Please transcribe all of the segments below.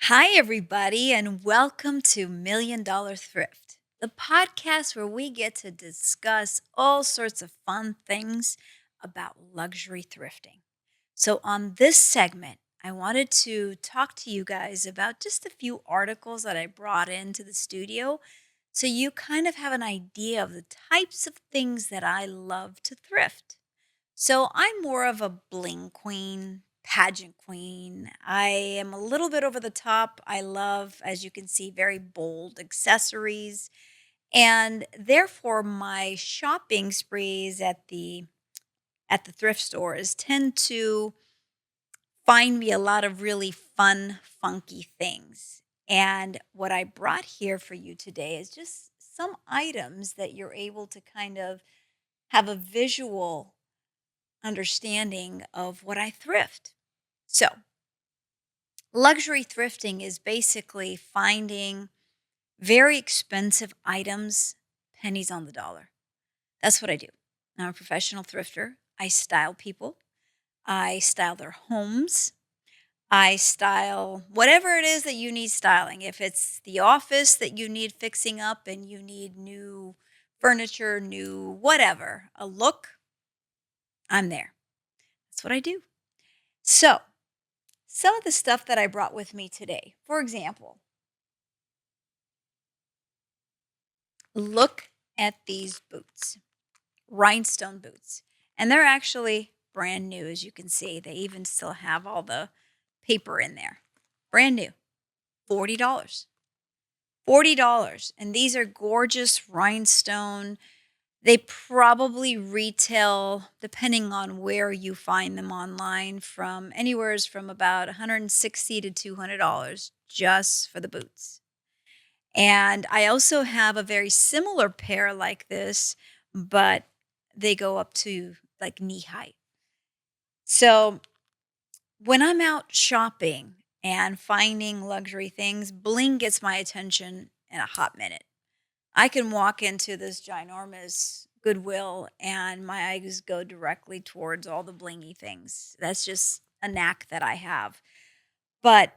Hi, everybody, and welcome to Dollar Thrift, the podcast where we get to discuss all sorts of fun things about luxury thrifting. So, on this segment, I wanted to talk to you guys about just a few articles that I brought into the studio so you kind of have an idea of the types of things that I love to thrift. So I'm more of a bling queen, pageant queen. I am a little bit over the top. I love, as you can see, very bold accessories. And therefore my shopping sprees at the thrift stores tend to find me a lot of really fun, funky things. And what I brought here for you today is just some items that you're able to kind of have a visual understanding of what I thrift. So, luxury thrifting is basically finding very expensive items, pennies on the dollar. That's what I do. I'm a professional thrifter. I style people, I style their homes. I style whatever it is that you need styling. If it's the office that you need fixing up and you need new furniture, new whatever, a look, I'm there. That's what I do. So, some of the stuff that I brought with me today. For example, look at these boots, rhinestone boots. And they're actually brand new, as you can see. They even still have all the paper in there. Brand new, $40. $40. And these are gorgeous rhinestone. They probably retail, depending on where you find them online, from anywheres from about $160 to $200 just for the boots. And I also have a very similar pair like this, but they go up to like knee height. So when I'm out shopping and finding luxury things, bling gets my attention in a hot minute. I can walk into this ginormous Goodwill and my eyes go directly towards all the blingy things. That's just a knack that I have. But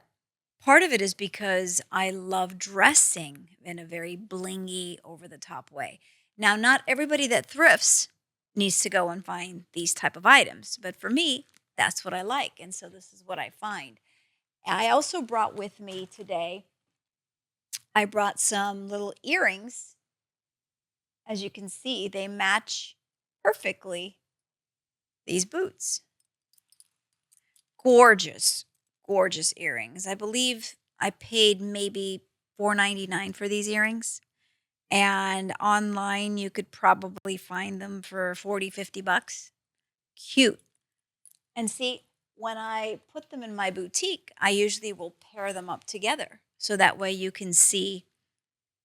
part of it is because I love dressing in a very blingy, over the top way. Now, not everybody that thrifts needs to go and find these type of items, but for me, that's what I like, and so this is what I find. I also brought with me today, I brought some little earrings. As you can see, they match perfectly these boots. Gorgeous, gorgeous earrings. I believe I paid maybe $4.99 for these earrings. And online, you could probably find them for 40, $50. Cute. And see, when I put them in my boutique, I usually will pair them up together. So that way you can see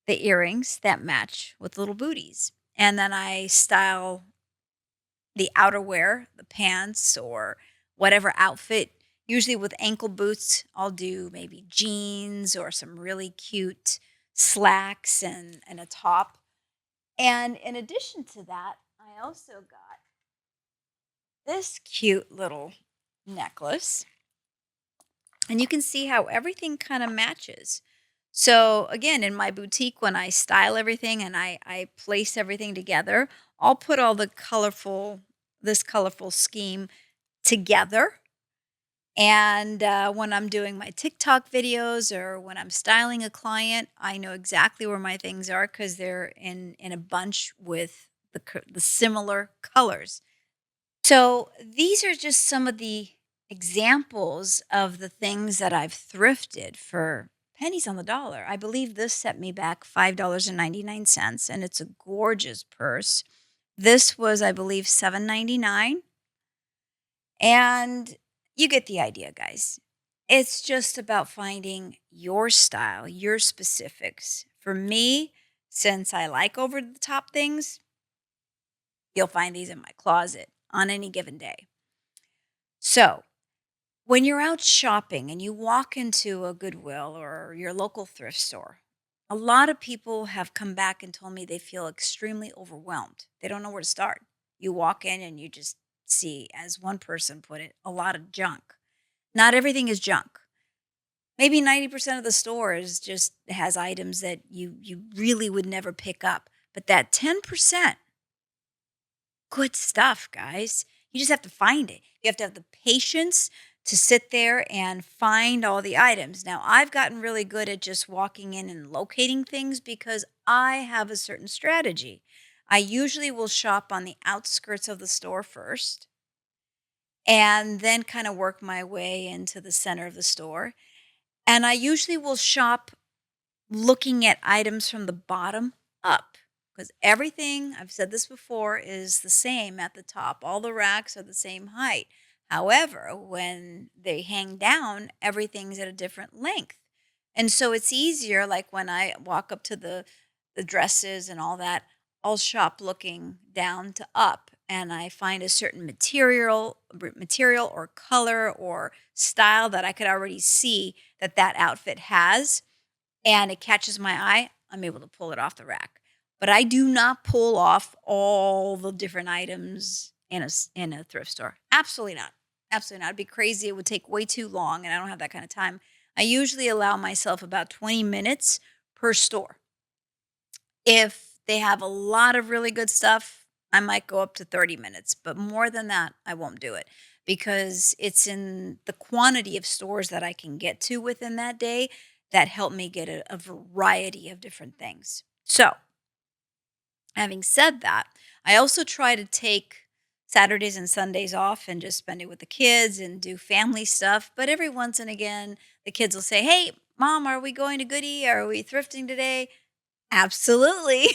the earrings that match with little booties. And then I style the outerwear, the pants, or whatever outfit. Usually with ankle boots, I'll do maybe jeans or some really cute slacks and a top. And in addition to that, I also got this cute little necklace. And you can see how everything kind of matches. So again, in my boutique, when I style everything and I place everything together, I'll put all this colorful scheme together. And when I'm doing my TikTok videos or when I'm styling a client, I know exactly where my things are because they're in a bunch with the similar colors. So these are just some of the examples of the things that I've thrifted for pennies on the dollar. I believe this set me back $5.99, and it's a gorgeous purse. This was, I believe, $7.99. And you get the idea, guys. It's just about finding your style, your specifics. For me, since I like over the top things, you'll find these in my closet on any given day. So, when you're out shopping and you walk into a Goodwill or your local thrift store, a lot of people have come back and told me they feel extremely overwhelmed. They don't know where to start. You walk in and you just see, as one person put it, a lot of junk. Not everything is junk. Maybe 90% of the stores just has items that you really would never pick up. But that 10%, good stuff, guys. You just have to find it. You have to have the patience to sit there and find all the items. Now, I've gotten really good at just walking in and locating things because I have a certain strategy. I usually will shop on the outskirts of the store first and then kind of work my way into the center of the store. And I usually will shop looking at items from the bottom up because everything, I've said this before, is the same at the top. All the racks are the same height. However, when they hang down, everything's at a different length. And so it's easier, like when I walk up to the dresses and all that, I'll shop looking down to up and I find a certain material or color or style that I could already see that that outfit has and it catches my eye, I'm able to pull it off the rack. But I do not pull off all the different items in a thrift store. Absolutely not. Absolutely not. It'd be crazy. It would take way too long, and I don't have that kind of time. I usually allow myself about 20 minutes per store. If they have a lot of really good stuff, I might go up to 30 minutes, but more than that, I won't do it because it's in the quantity of stores that I can get to within that day that help me get a variety of different things. So, having said that, I also try to take Saturdays and Sundays off and just spend it with the kids and do family stuff. But every once and again, the kids will say, "Hey, mom, are we going to Goodie? Are we thrifting today?" Absolutely.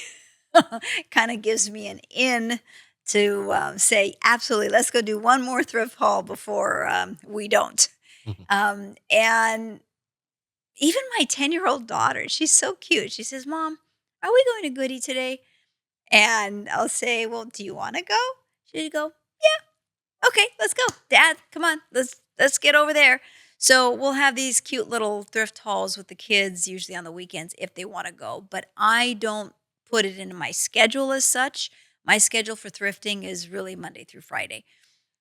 Kind of gives me an in to say, absolutely, let's go do one more thrift haul before we don't. Mhm. And even my 10-year-old daughter, she's so cute. She says, "Mom, are we going to Goodie today?" And I'll say, "Well, do you want to go?" She'd go, "Okay, let's go. Dad, come on. Let's get over there." So we'll have these cute little thrift hauls with the kids, usually on the weekends if they want to go. But I don't put it into my schedule as such. My schedule for thrifting is really Monday through Friday.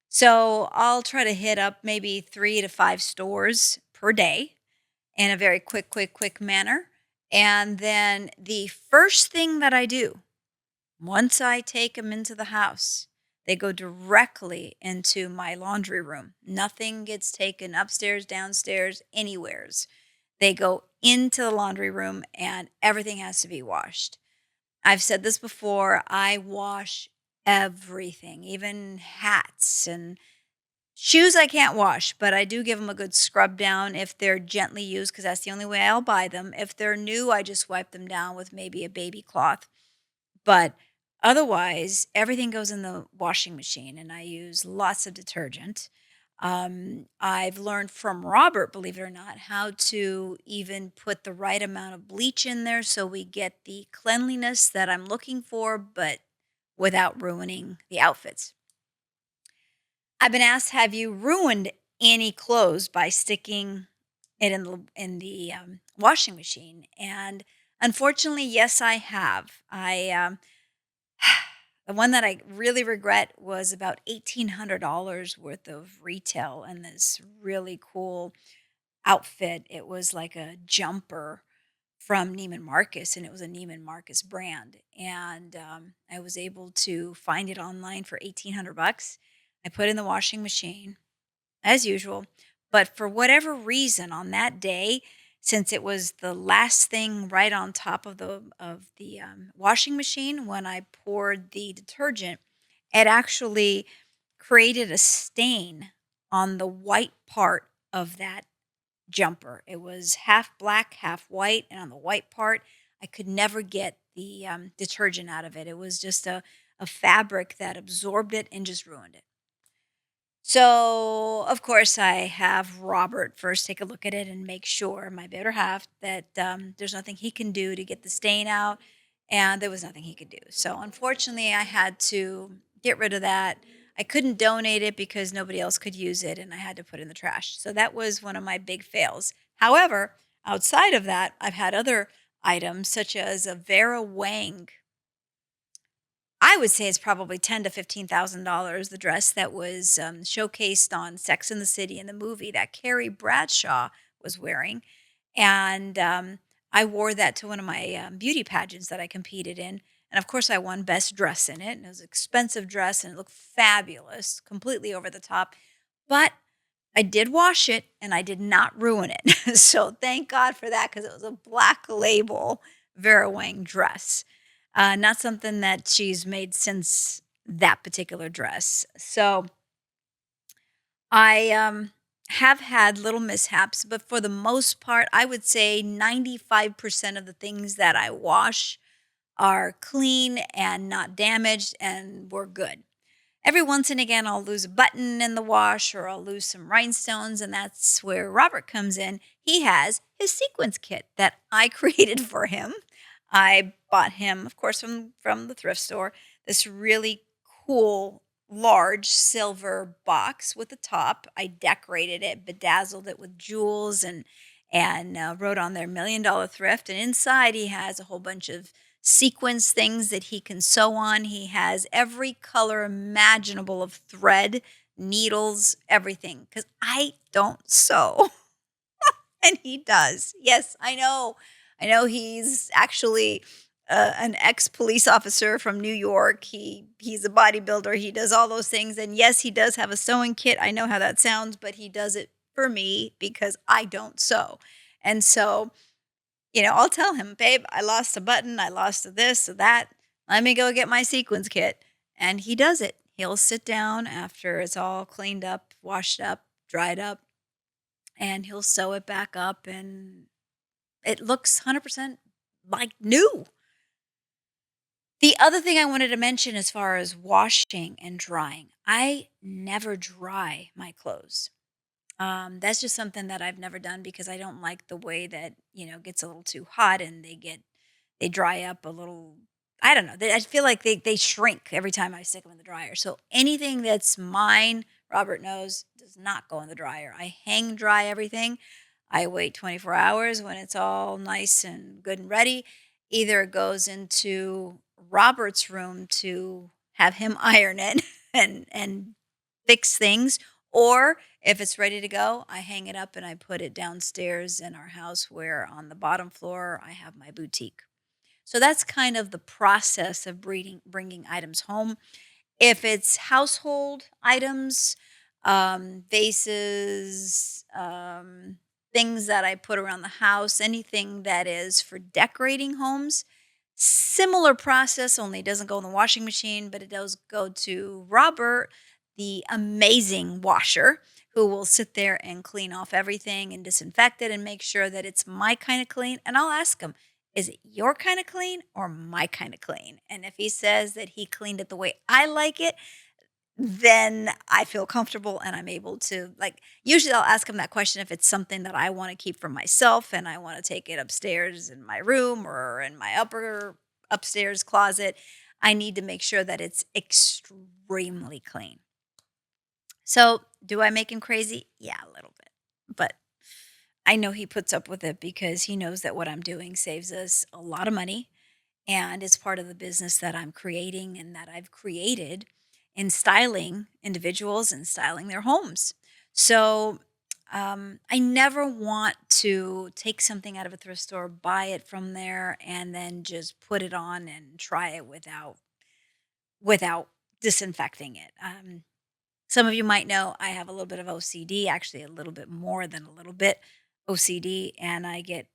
So I'll try to hit up maybe 3 to 5 stores per day in a very quick manner. And then the first thing that I do once I take them into the house, they go directly into my laundry room. Nothing gets taken upstairs, downstairs, anywheres. They go into the laundry room and everything has to be washed. I've said this before, I wash everything, even hats and shoes I can't wash, but I do give them a good scrub down if they're gently used because that's the only way I'll buy them. If they're new, I just wipe them down with maybe a baby cloth, but otherwise, everything goes in the washing machine, and I use lots of detergent. I've learned from Robert, believe it or not, how to even put the right amount of bleach in there so we get the cleanliness that I'm looking for, but without ruining the outfits. I've been asked, have you ruined any clothes by sticking it in the washing machine? And unfortunately, yes, I have. The one that I really regret was about $1,800 worth of retail and this really cool outfit. It was like a jumper from Neiman Marcus, and it was a Neiman Marcus brand. And I was able to find it online for 1,800 bucks. I put it in the washing machine as usual. But for whatever reason, on that day, since it was the last thing right on top of the washing machine when I poured the detergent, it actually created a stain on the white part of that jumper. It was half black, half white, and on the white part, I could never get the detergent out of it. It was just a fabric that absorbed it and just ruined it. So, of course, I have Robert first take a look at it and make sure, my better half, that there's nothing he can do to get the stain out. And there was nothing he could do. So, unfortunately, I had to get rid of that. I couldn't donate it because nobody else could use it, and I had to put it in the trash. So, that was one of my big fails. However, outside of that, I've had other items such as a Vera Wang. I would say it's probably ten to $15,000. The dress that was showcased on Sex and the City in the movie that Carrie Bradshaw was wearing. And I wore that to one of my beauty pageants that I competed in. And of course, I won best dress in it. And it was an expensive dress and it looked fabulous, completely over the top. But I did wash it and I did not ruin it. So thank God for that because it was a black label Vera Wang dress. Not something that she's made since that particular dress. So I have had little mishaps, but for the most part, I would say 95% of the things that I wash are clean and not damaged and we're good. Every once and again, I'll lose a button in the wash or I'll lose some rhinestones, and that's where Robert comes in. He has his sequence kit that I created for him. I bought him, of course, from the thrift store, this really cool large silver box with a top. I decorated it, bedazzled it with jewels, and wrote on there $1 million thrift. And inside, he has a whole bunch of sequence things that he can sew on. He has every color imaginable of thread, needles, everything. Because I don't sew, and he does. Yes, I know. I know he's actually an ex-police officer from New York. He's a bodybuilder. He does all those things, and yes, he does have a sewing kit. I know how that sounds, but he does it for me because I don't sew, and so I'll tell him, babe, I lost a button. I lost a this, a that. Let me go get my sequence kit. And he does it. He'll sit down after it's all cleaned up, washed up, dried up, and he'll sew it back up. And it looks 100% like new. The other thing I wanted to mention as far as washing and drying, I never dry my clothes. That's just something that I've never done because I don't like the way that, it gets a little too hot and they dry up a little. I don't know. I feel like they shrink every time I stick them in the dryer. So anything that's mine, Robert knows, does not go in the dryer. I hang dry everything. I wait 24 hours when it's all nice and good and ready. Either it goes into Robert's room to have him iron it and fix things, or if it's ready to go, I hang it up and I put it downstairs in our house where on the bottom floor I have my boutique. So that's kind of the process of bringing items home. If it's household items, vases, things that I put around the house, anything that is for decorating homes, similar process, only it doesn't go in the washing machine, but it does go to Robert, the amazing washer, who will sit there and clean off everything and disinfect it and make sure that it's my kind of clean. And I'll ask him, is it your kind of clean or my kind of clean? And if he says that he cleaned it the way I like it, then I feel comfortable and I'm able to, like, usually I'll ask him that question if it's something that I want to keep for myself and I want to take it upstairs in my room or in my upstairs closet. I need to make sure that it's extremely clean. So, do I make him crazy? Yeah, a little bit. But I know he puts up with it because he knows that what I'm doing saves us a lot of money and it's part of the business that I'm creating and that I've created in styling individuals and styling their homes. So I never want to take something out of a thrift store, buy it from there, and then just put it on and try it without disinfecting it. Some of you might know I have a little bit of OCD, actually a little bit more than a little bit OCD, and I get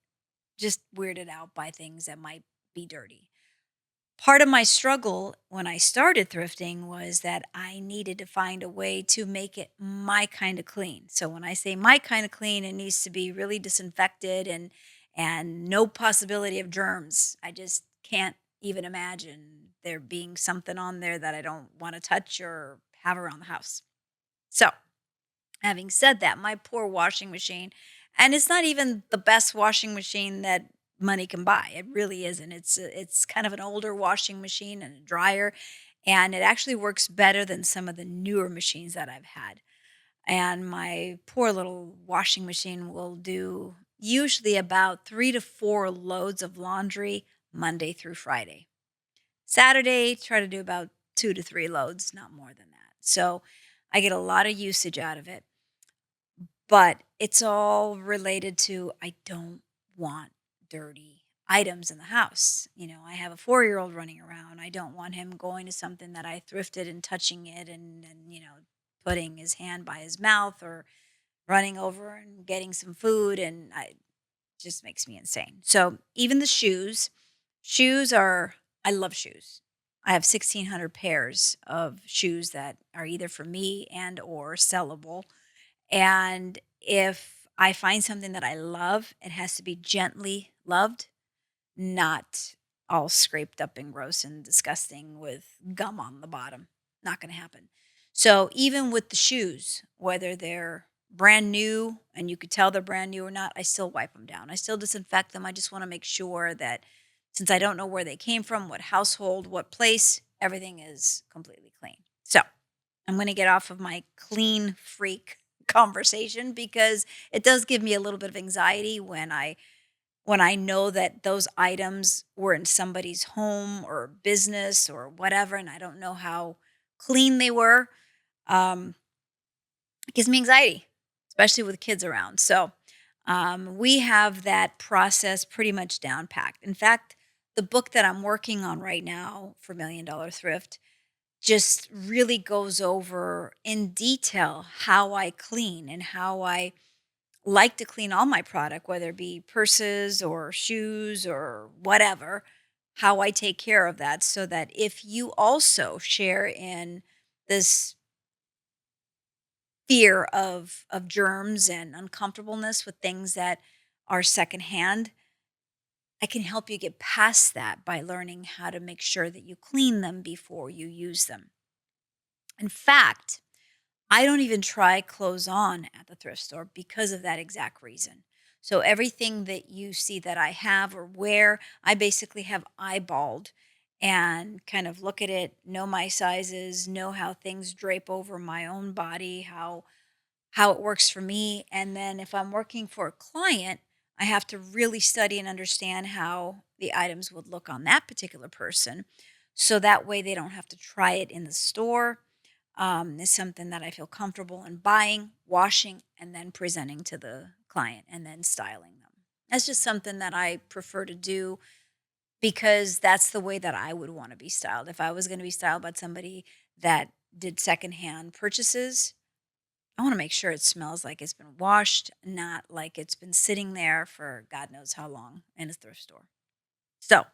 just weirded out by things that might be dirty. Part of my struggle when I started thrifting was that I needed to find a way to make it my kind of clean. So when I say my kind of clean, it needs to be really disinfected and no possibility of germs. I just can't even imagine there being something on there that I don't want to touch or have around the house. So, having said that, my poor washing machine, and it's not even the best washing machine that money can buy. It really isn't. It's kind of an older washing machine and a dryer, and it actually works better than some of the newer machines that I've had. And my poor little washing machine will do usually about 3 to 4 loads of laundry Monday through Friday. Saturday, try to do about 2 to 3 loads, not more than that. So, I get a lot of usage out of it. but it's all related to I don't want dirty items in the house. I have a 4-year old running around. I don't want him going to something that I thrifted and touching it and putting his hand by his mouth or running over and getting some food. And I just makes me insane. So even the shoes are, I love shoes. I have 1,600 pairs of shoes that are either for me and or sellable. And if I find something that I love, it has to be gently loved, not all scraped up and gross and disgusting with gum on the bottom. Not going to happen. So even with the shoes, whether they're brand new and you could tell they're brand new or not, I still wipe them down. I still disinfect them. I just want to make sure that since I don't know where they came from, what household, what place, everything is completely clean. So I'm going to get off of my clean freak conversation because it does give me a little bit of anxiety when I know that those items were in somebody's home or business or whatever, and I don't know how clean they were. Um, it gives me anxiety, especially with kids around. So we have that process pretty much down packed. In fact, the book that I'm working on right now for Million Dollar Thrift just really goes over in detail how I clean and how I like to clean all my product, whether it be purses or shoes or whatever, how I take care of that so that if you also share in this fear of germs and uncomfortableness with things that are secondhand, I can help you get past that by learning how to make sure that you clean them before you use them. In fact, I don't even try clothes on at the thrift store because of that exact reason. So everything that you see that I have or wear, I basically have eyeballed and kind of look at it, know my sizes, know how things drape over my own body, how it works for me. And then if I'm working for a client, I have to really study and understand how the items would look on that particular person. So that way they don't have to try it in the store. Is something that I feel comfortable in buying, washing, and then presenting to the client and then styling them. That's just something that I prefer to do because that's the way that I would want to be styled. If I was going to be styled by somebody that did secondhand purchases, I want to make sure it smells like it's been washed, not like it's been sitting there for God knows how long in a thrift store. So,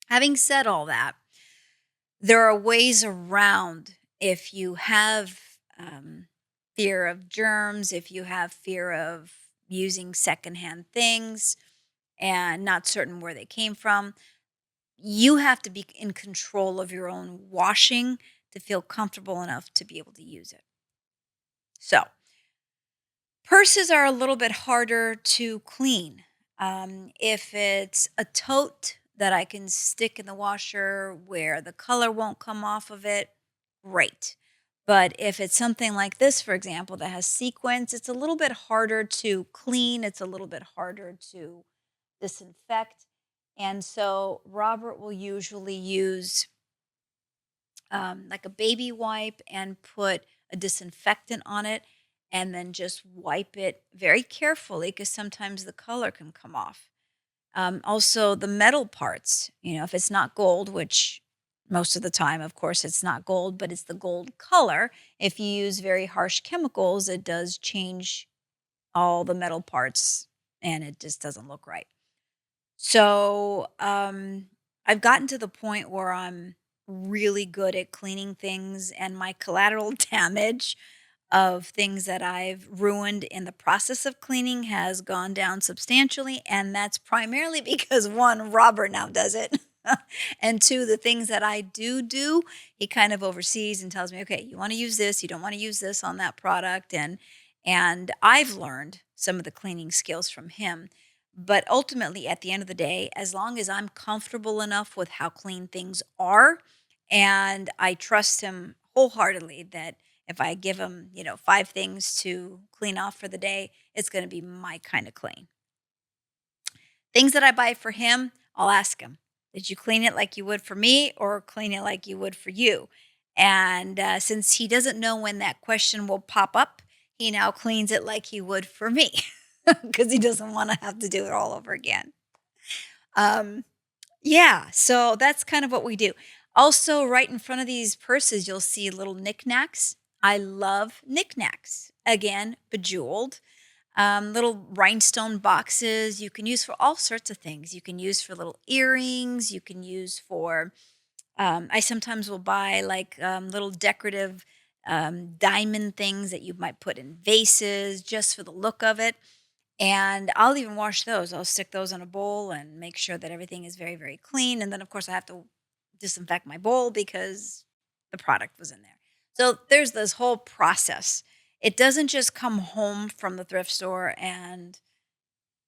having said all that, there are ways around if you have fear of germs, if you have fear of using secondhand things and not certain where they came from. You have to be in control of your own washing to feel comfortable enough to be able to use it. So, purses are a little bit harder to clean. If it's a tote that I can stick in the washer where the color won't come off of it, great. But if it's something like this, for example, that has sequins, it's a little bit harder to clean. It's a little bit harder to disinfect. And so Robert will usually use like a baby wipe and put a disinfectant on it and then just wipe it very carefully because sometimes the color can come off. Also, the metal parts, if it's not gold, which most of the time, of course, it's not gold, but it's the gold color. If you use very harsh chemicals, it does change all the metal parts and it just doesn't look right. So, I've gotten to the point where I'm really good at cleaning things, and my collateral damage of things that I've ruined in the process of cleaning has gone down substantially. And that's primarily because one, Robert now does it. And two, the things that I do, he kind of oversees and tells me, okay, you want to use this, you don't want to use this on that product. And I've learned some of the cleaning skills from him. But ultimately, at the end of the day, as long as I'm comfortable enough with how clean things are, and I trust him wholeheartedly that if I give him, 5 things to clean off for the day, it's going to be my kind of clean. Things that I buy for him, I'll ask him, did you clean it like you would for me or clean it like you would for you? And since he doesn't know when that question will pop up, He now cleans it like he would for me because he doesn't want to have to do it all over again. Um, yeah, so that's kind of what we do. Also, right in front of these purses, you'll see little knickknacks. I love knickknacks. Again, bejeweled. Little rhinestone boxes you can use for all sorts of things. You can use for little earrings. You can use for, I sometimes will buy like little decorative diamond things that you might put in vases just for the look of it. And I'll even wash those. I'll stick those in a bowl and make sure that everything is very, very clean. And then, of course, I have to disinfect my bowl because the product was in there. So there's this whole process. It doesn't just come home from the thrift store and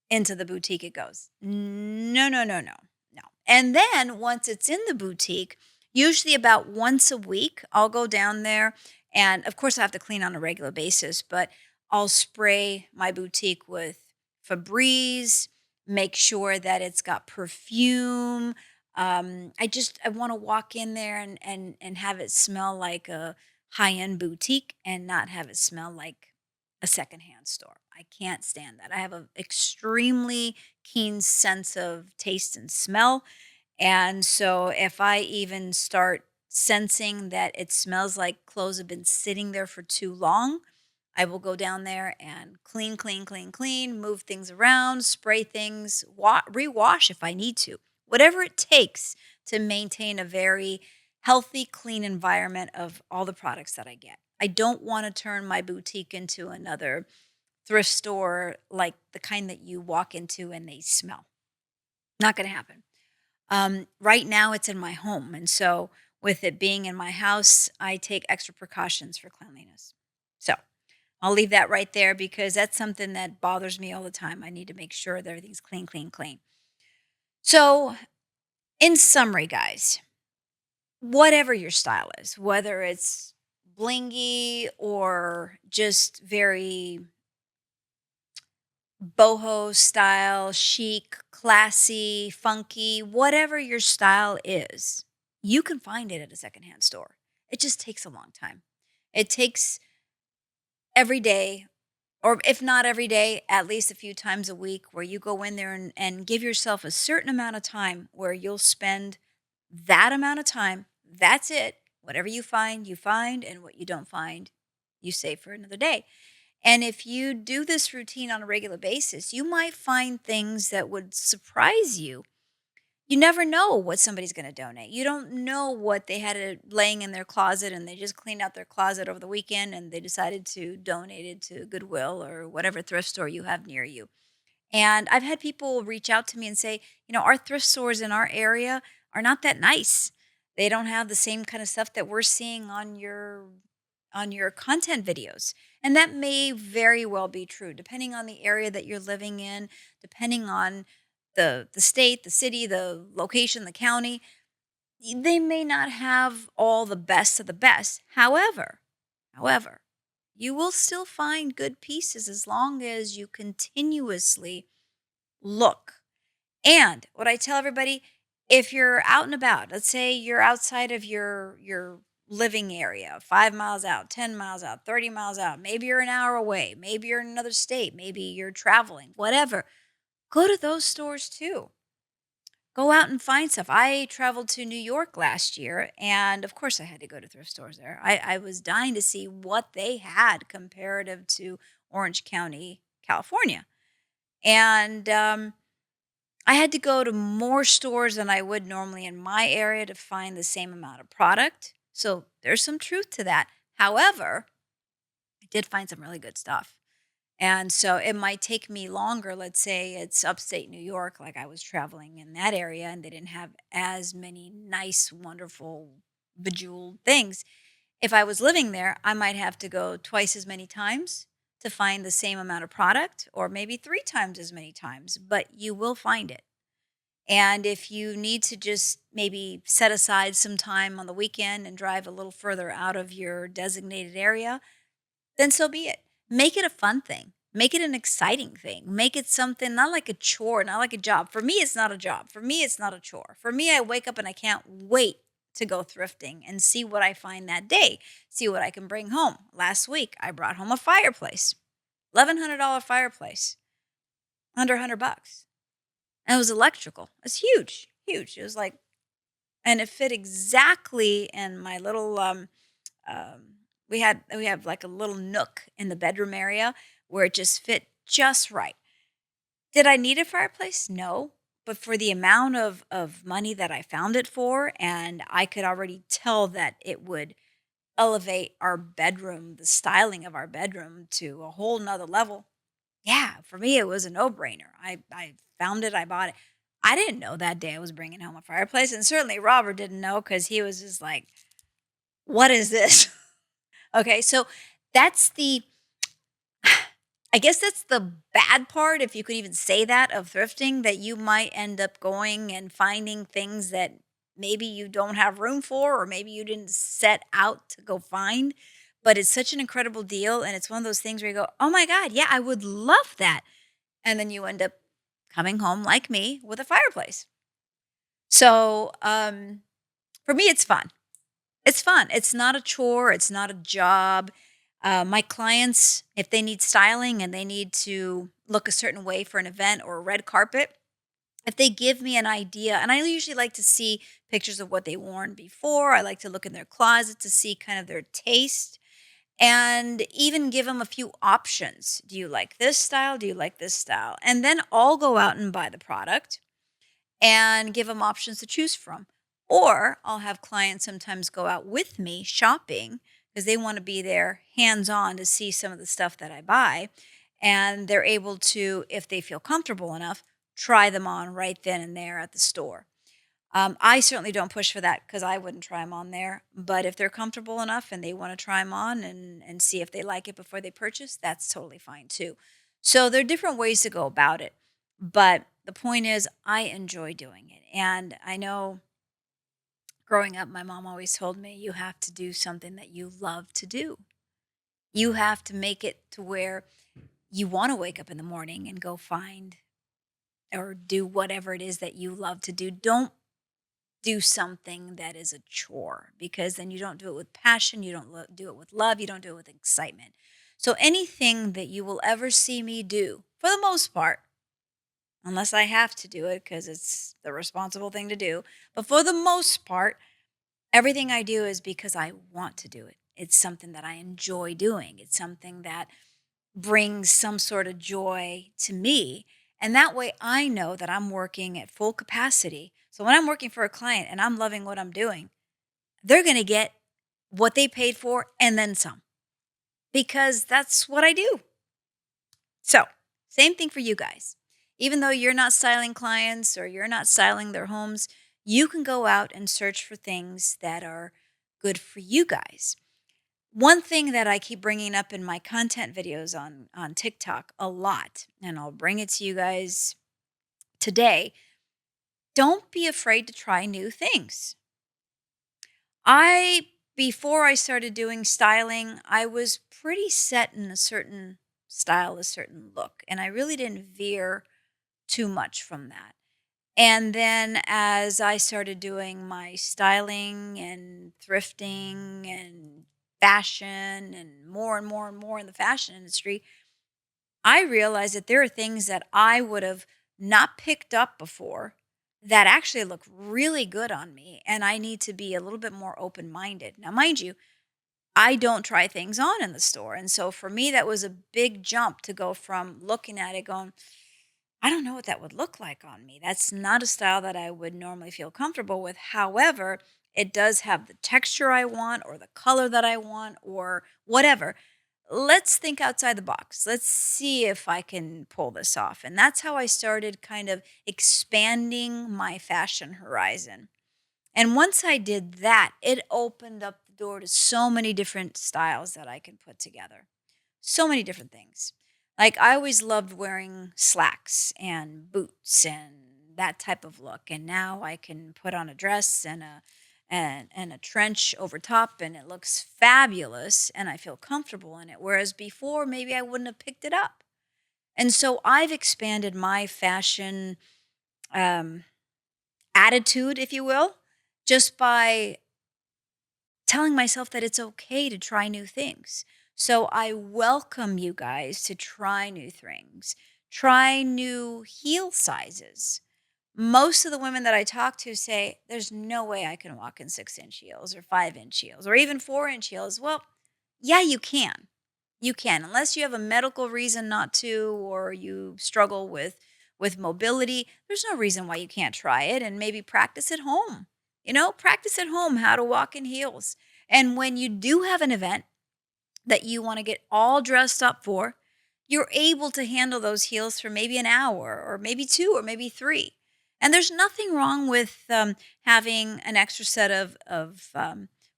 into the boutique it goes. No, no, no, no, no. And then once it's in the boutique, usually about once a week, I'll go down there. And of course, I have to clean on a regular basis, but I'll spray my boutique with Febreze, make sure that it's got perfume. I want to walk in there and have it smell like a high end boutique and not have it smell like a secondhand store. I can't stand that. I have an extremely keen sense of taste and smell. And so if I even start sensing that it smells like clothes have been sitting there for too long, I will go down there and clean, clean, clean, clean, move things around, spray things, rewash if I need to. Whatever it takes to maintain a very healthy, clean environment of all the products that I get. I don't want to turn my boutique into another thrift store like the kind that you walk into and they smell. Not going to happen. Right now, it's in my home. And so, with it being in my house, I take extra precautions for cleanliness. So, I'll leave that right there because that's something that bothers me all the time. I need to make sure that everything's clean, clean, clean. So, in summary, guys, whatever your style is, whether it's blingy or just very boho style, chic, classy, funky, whatever your style is, you can find it at a secondhand store. It just takes a long time. It takes every day, or if not every day, at least a few times a week, where you go in there and give yourself a certain amount of time where you'll spend that amount of time. That's it. Whatever you find, and what you don't find, you save for another day. And if you do this routine on a regular basis, you might find things that would surprise you. You never know what somebody's going to donate. You don't know what they had laying in their closet and they just cleaned out their closet over the weekend and they decided to donate it to Goodwill or whatever thrift store you have near you. And I've had people reach out to me and say, our thrift stores in our area are not that nice. They don't have the same kind of stuff that we're seeing on your content videos. And that may very well be true, depending on the area that you're living in, depending on the state, the city, the location, the county. They may not have all the best of the best. However, you will still find good pieces as long as you continuously look. And what I tell everybody, if you're out and about, let's say you're outside of your living area, 5 miles out, 10 miles out, 30 miles out, maybe you're an hour away, maybe you're in another state, maybe you're traveling, whatever. Go to those stores too. Go out and find stuff. I traveled to New York last year, and of course, I had to go to thrift stores there. I was dying to see what they had comparative to Orange County, California. And I had to go to more stores than I would normally in my area to find the same amount of product. So there's some truth to that. However, I did find some really good stuff. And so it might take me longer. Let's say it's upstate New York, like I was traveling in that area and they didn't have as many nice, wonderful, bejeweled things. If I was living there, I might have to go twice as many times to find the same amount of product, or maybe three times as many times, but you will find it. And if you need to just maybe set aside some time on the weekend and drive a little further out of your designated area, then so be it. Make it a fun thing. Make it an exciting thing. Make it something not like a chore, not like a job. For me, it's not a job. For me, it's not a chore. For me, I wake up and I can't wait to go thrifting and see what I find that day, see what I can bring home. Last week, I brought home a fireplace, $1,100 fireplace, under $100. And it was electrical. It's huge, huge. It was like, and it fit exactly in my little we have like a little nook in the bedroom area where it just fit just right. Did I need a fireplace? No. But for the amount of money that I found it for, and I could already tell that it would elevate our bedroom, the styling of our bedroom to a whole nother level. Yeah, for me, it was a no-brainer. I found it, I bought it. I didn't know that day I was bringing home a fireplace, and certainly Robert didn't know because he was just like, "What is this?" Okay, so that's the I guess that's the bad part, if you could even say that, of thrifting, that you might end up going and finding things that maybe you don't have room for, or maybe you didn't set out to go find. But it's such an incredible deal. And it's one of those things where you go, oh my God, yeah, I would love that. And then you end up coming home like me with a fireplace. So for me, it's fun. It's fun. It's not a chore. It's not a job. My clients, if they need styling and they need to look a certain way for an event or a red carpet, if they give me an idea, and I usually like to see pictures of what they worn before, I like to look in their closet to see kind of their taste and even give them a few options. Do you like this style? Do you like this style? And then I'll go out and buy the product and give them options to choose from. Or I'll have clients sometimes go out with me shopping because they want to be there hands on to see some of the stuff that I buy. And they're able to, if they feel comfortable enough, try them on right then and there at the store. I certainly don't push for that because I wouldn't try them on there. But if they're comfortable enough and they want to try them on and see if they like it before they purchase, that's totally fine too. So there are different ways to go about it. But the point is, I enjoy doing it. And I know growing up, my mom always told me, you have to do something that you love to do. You have to make it to where you want to wake up in the morning and go find or do whatever it is that you love to do. Don't do something that is a chore because then you don't do it with passion, you don't do it with love, you don't do it with excitement. So anything that you will ever see me do, for the most part, unless I have to do it because it's the responsible thing to do, but for the most part, everything I do is because I want to do it. It's something that I enjoy doing. It's something that brings some sort of joy to me. And that way I know that I'm working at full capacity. So when I'm working for a client and I'm loving what I'm doing, they're going to get what they paid for and then some because that's what I do. So, same thing for you guys. Even though you're not styling clients or you're not styling their homes, you can go out and search for things that are good for you guys. One thing that I keep bringing up in my content videos on TikTok a lot, and I'll bring it to you guys today, don't be afraid to try new things. Before I started doing styling, I was pretty set in a certain style, a certain look, and I really didn't veer too much from that. And then as I started doing my styling and thrifting and fashion and more and more in the fashion industry, I realized that there are things that I would have not picked up before that actually look really good on me. And I need to be a little bit more open minded. Now, mind you, I don't try things on in the store. And so for me, that was a big jump to go from looking at it going, I don't know what that would look like on me. That's not a style that I would normally feel comfortable with. However, it does have the texture I want or the color that I want or whatever. Let's think outside the box. Let's see if I can pull this off. And that's how I started kind of expanding my fashion horizon. And once I did that, it opened up the door to so many different styles that I can put together. So many different things. Like I always loved wearing slacks and boots and that type of look. And now I can put on a dress and a trench over top and it looks fabulous and I feel comfortable in it. Whereas before maybe I wouldn't have picked it up. And so I've expanded my fashion um, attitude, if you will, just by telling myself that it's okay to try new things. So I welcome you guys to try new things, try new heel sizes. Most of the women that I talk to say, there's no way I can walk in 6-inch heels or 5-inch heels or even 4-inch heels. Well, yeah, you can. You can, unless you have a medical reason not to, or you struggle with mobility. There's no reason why you can't try it and maybe practice at home. Practice at home how to walk in heels. And when you do have an event that you want to get all dressed up for, you're able to handle those heels for maybe an hour or maybe two or maybe three. And there's nothing wrong with having an extra set of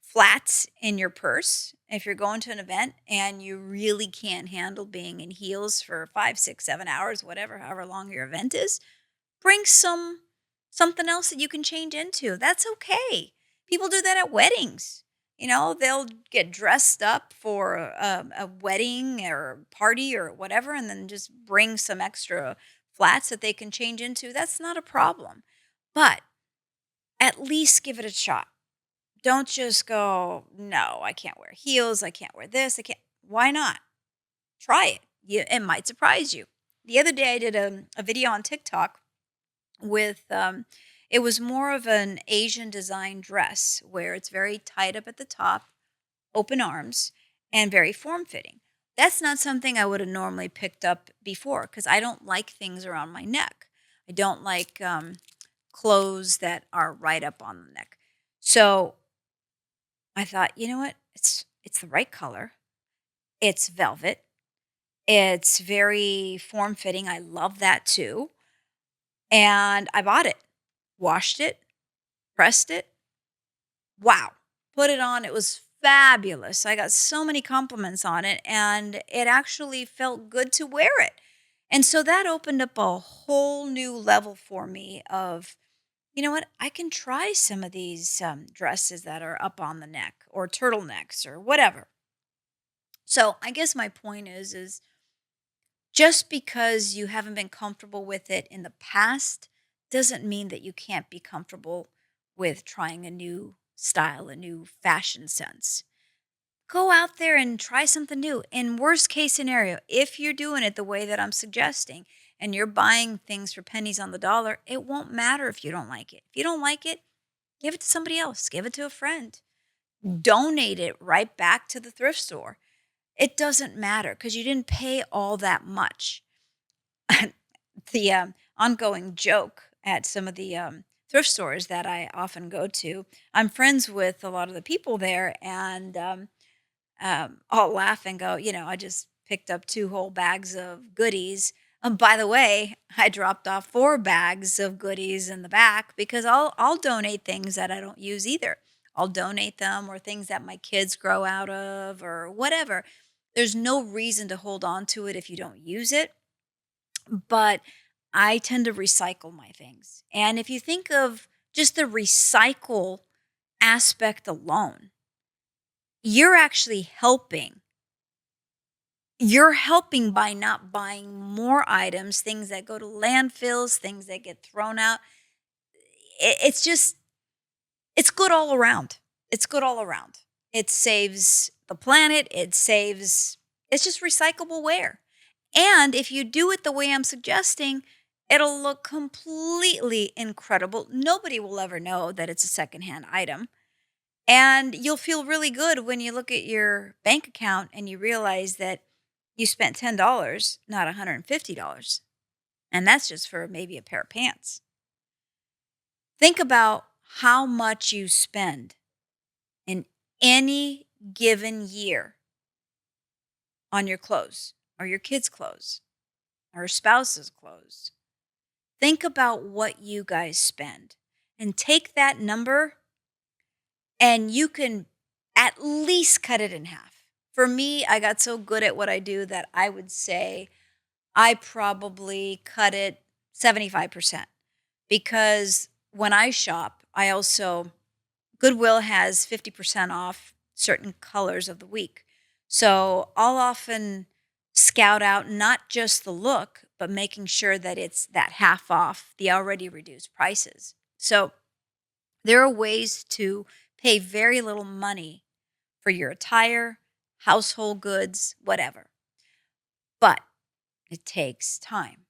flats in your purse if you're going to an event and you really can't handle being in heels for 5, 6, 7 hours, whatever, however long your event is. Bring something else that you can change into. That's okay. People do that at weddings. They'll get dressed up for a wedding or party or whatever, and then just bring some extra flats that they can change into. That's not a problem. But at least give it a shot. Don't just go, no, I can't wear heels. I can't wear this. I can't. Why not? Try it. It might surprise you. The other day I did a video on TikTok with it was more of an Asian design dress where it's very tight up at the top, open arms, and very form fitting. That's not something I would have normally picked up before because I don't like things around my neck. I don't like clothes that are right up on the neck. So I thought, you know what? It's the right color. It's velvet. It's very form fitting. I love that too. And I bought it, washed it, pressed it. Wow. Put it on. It was fabulous. I got so many compliments on it, and it actually felt good to wear it. And so that opened up a whole new level for me of, you know what? I can try some of these dresses that are up on the neck or turtlenecks or whatever. So I guess my point is just because you haven't been comfortable with it in the past doesn't mean that you can't be comfortable with trying a new style, a new fashion sense. Go out there and try something new. In worst case scenario, if you're doing it the way that I'm suggesting and you're buying things for pennies on the dollar, it won't matter if you don't like it. If you don't like it, give it to somebody else, give it to a friend, donate it right back to the thrift store. It doesn't matter because you didn't pay all that much. The ongoing joke at some of the thrift stores that I often go to, I'm friends with a lot of the people there, and I'll laugh and go, I just picked up 2 whole bags of goodies. By the way, I dropped off 4 bags of goodies in the back because I'll donate things that I don't use either. I'll donate them or things that my kids grow out of or whatever. There's no reason to hold on to it if you don't use it, but I tend to recycle my things. And if you think of just the recycle aspect alone, you're actually helping. You're helping by not buying more items, things that go to landfills, things that get thrown out. It's just, it's good all around. It's good all around. It saves the planet. It's just recyclable wear. And if you do it the way I'm suggesting, it'll look completely incredible. Nobody will ever know that it's a secondhand item. And you'll feel really good when you look at your bank account and you realize that you spent $10, not $150. And that's just for maybe a pair of pants. Think about how much you spend in any given year on your clothes or your kids' clothes or your spouse's clothes. Think about what you guys spend and take that number and you can at least cut it in half. For me, I got so good at what I do that I would say I probably cut it 75% because when I shop, I also, Goodwill has 50% off certain colors of the week. So I'll often scout out not just the look, but making sure that it's that half off the already reduced prices. So there are ways to pay very little money for your attire, household goods, whatever. But it takes time.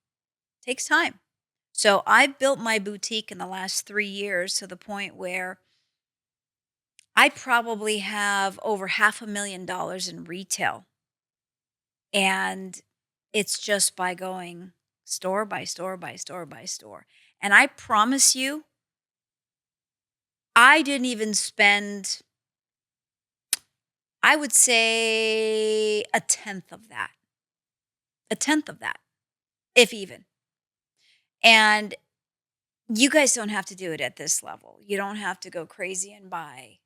It takes time. So I've built my boutique in the last 3 years to the point where I probably have over $500,000 in retail. And it's just by going store by store by store by store. And I promise you, I didn't even spend, I would say, a tenth of that, if even. And you guys don't have to do it at this level. You don't have to go crazy and buy,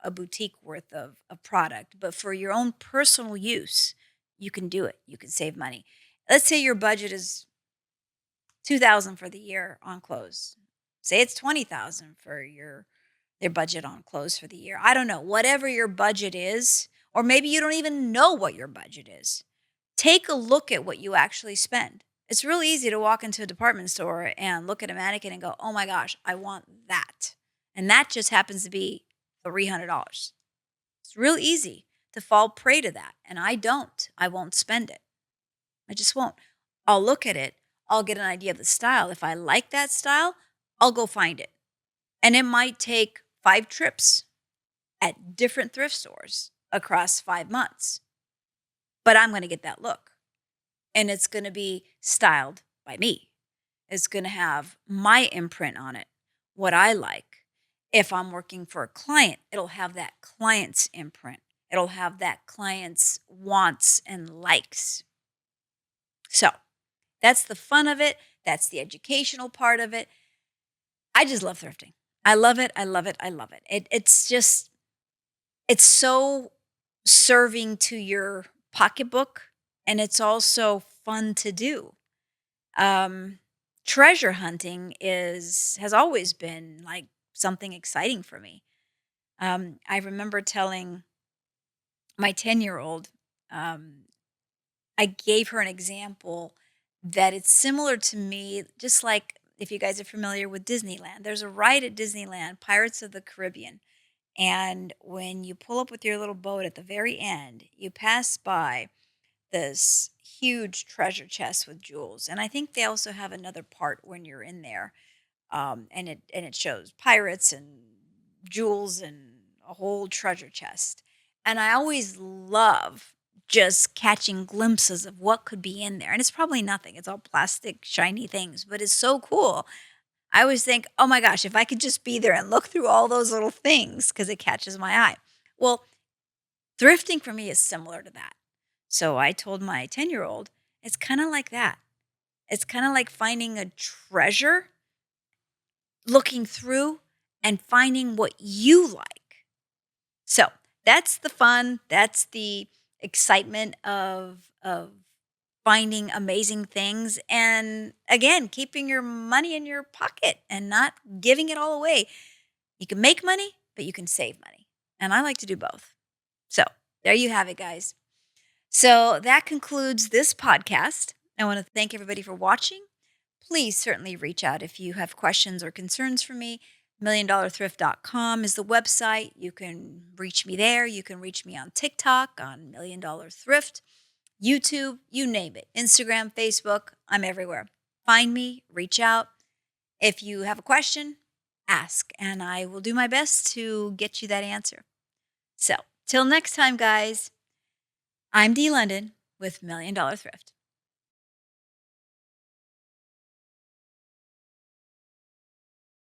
a boutique worth of product. But for your own personal use, you can do it. You can save money. Let's say your budget is 2,000 for the year on clothes. Say it's 20,000 for their budget on clothes for the year. I don't know, whatever your budget is, or maybe you don't even know what your budget is. Take a look at what you actually spend. It's real easy to walk into a department store and look at a mannequin and go, "Oh my gosh, I want that." And that just happens to be $300. It's real easy to fall prey to that, and I don't. I won't spend it. I just won't. I'll look at it. I'll get an idea of the style. If I like that style, I'll go find it. And it might take 5 trips at different thrift stores across 5 months. But I'm going to get that look. And it's going to be styled by me. It's going to have my imprint on it, what I like. If I'm working for a client, it'll have that client's imprint. It'll have that client's wants and likes. So that's the fun of it. That's the educational part of it. I just love thrifting. I love it. I love it. I love it. It's so serving to your pocketbook, and it's also fun to do. Um, Treasure hunting has always been like something exciting for me. I remember telling my 10-year-old, I gave her an example that it's similar to me, just like if you guys are familiar with Disneyland. There's a ride at Disneyland, Pirates of the Caribbean. And when you pull up with your little boat at the very end, you pass by this huge treasure chest with jewels. And I think they also have another part when you're in there. And it shows pirates and jewels and a whole treasure chest. And I always love just catching glimpses of what could be in there. And it's probably nothing. It's all plastic, shiny things, but it's so cool. I always think, oh my gosh, if I could just be there and look through all those little things because it catches my eye. Well, thrifting for me is similar to that. So I told my 10-year-old, it's kind of like that. It's kind of like finding a treasure, looking through and finding what you like. So that's the fun. That's the excitement of finding amazing things. And again, keeping your money in your pocket and not giving it all away. You can make money, but you can save money. And I like to do both. So there you have it, guys. So that concludes this podcast. I want to thank everybody for watching. Please certainly reach out if you have questions or concerns for me. MillionDollarThrift.com is the website. You can reach me there. You can reach me on TikTok, on MillionDollarThrift, YouTube, you name it. Instagram, Facebook, I'm everywhere. Find me, reach out. If you have a question, ask, and I will do my best to get you that answer. So, till next time, guys, I'm Dee London with $1 Million Thrift.